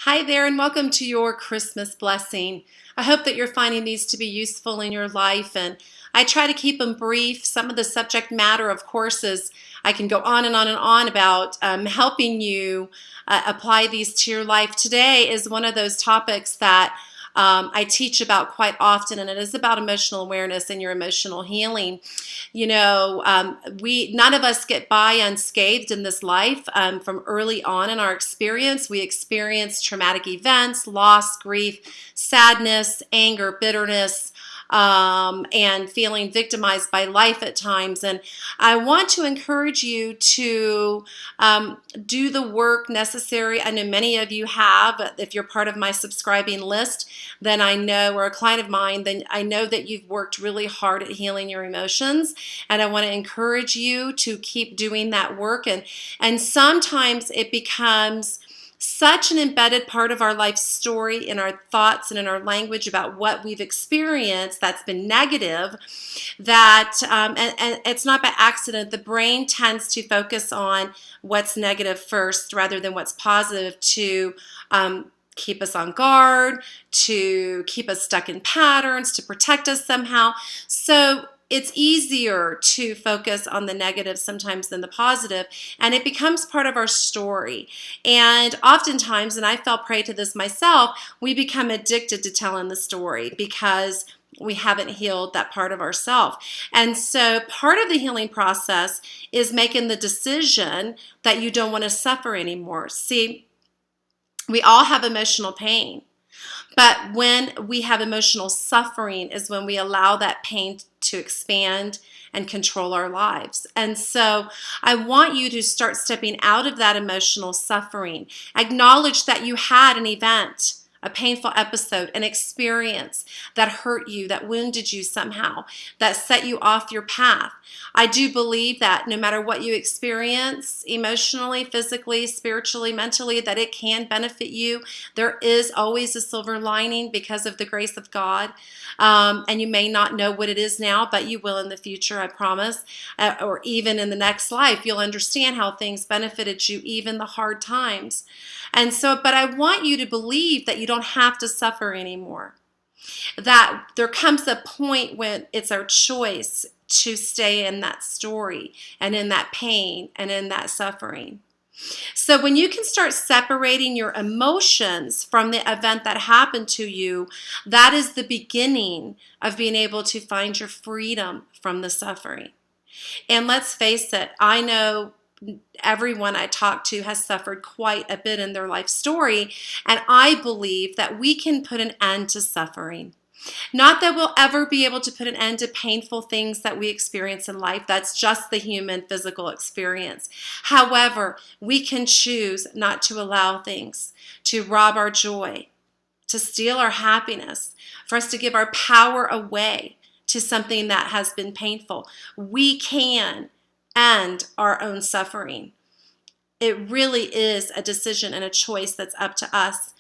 Hi there, and welcome to your Christmas blessing. I hope that you're finding these to be useful in your life, and I try to keep them brief. Some of the subject matter, of course, is I can go on and on and on about helping you apply these to your life. Today is one of those topics that I teach about quite often, and it is about emotional awareness and your emotional healing. We none of us get by unscathed in this life. From early on in our experience, we experience traumatic events, loss, grief, sadness, anger, bitterness, and feeling victimized by life at times. And I want to encourage you to do the work necessary. I know many of you have. If you're part of my subscribing list, then I know, or a client of mine, then I know that you've worked really hard at healing your emotions. And I want to encourage you to keep doing that work. And sometimes it becomes such an embedded part of our life story, in our thoughts and in our language about what we've experienced that's been negative, that and it's not by accident. The brain tends to focus on what's negative first rather than what's positive, to keep us on guard, to keep us stuck in patterns, to protect us somehow. So it's easier to focus on the negative sometimes than the positive, and it becomes part of our story. And oftentimes, and I fell prey to this myself, we become addicted to telling the story because we haven't healed that part of ourselves. And so part of the healing process is making the decision that you don't want to suffer anymore. See, we all have emotional pain. But when we have emotional suffering is when we allow that pain to expand and control our lives. And so I want you to start stepping out of that emotional suffering. Acknowledge that you had an event, a painful episode, an experience that hurt you, that wounded you somehow, that set you off your path. I do believe that no matter what you experience emotionally, physically, spiritually, mentally, that it can benefit you. There is always a silver lining because of the grace of God. And you may not know what it is now, but you will in the future, I promise. Or even in the next life, you'll understand how things benefited you, even the hard times. And so, but I want you to believe that you don't have to suffer anymore. That there comes a point when it's our choice to stay in that story and in that pain and in that suffering. So when you can start separating your emotions from the event that happened to you, that is the beginning of being able to find your freedom from the suffering. And let's face it, I know everyone I talk to has suffered quite a bit in their life story, and I believe that we can put an end to suffering. Not that we'll ever be able to put an end to painful things that we experience in life. That's just the human physical experience. However, we can choose not to allow things to rob our joy, to steal our happiness, for us to give our power away to something that has been painful. We can end our own suffering. It really is a decision and a choice that's up to us.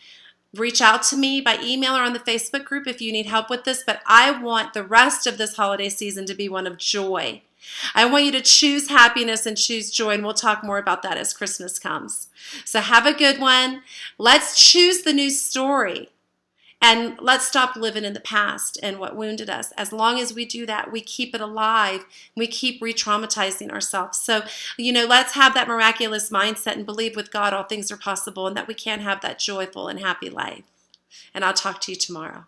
Reach out to me by email or on the Facebook group if you need help with this, but I want the rest of this holiday season to be one of joy. I want you to choose happiness and choose joy, and we'll talk more about that as Christmas comes. So have a good one. Let's choose the new story, and let's stop living in the past and what wounded us. As long as we do that, we keep it alive. We keep re-traumatizing ourselves. So, let's have that miraculous mindset and believe with God all things are possible, and that we can have that joyful and happy life. And I'll talk to you tomorrow.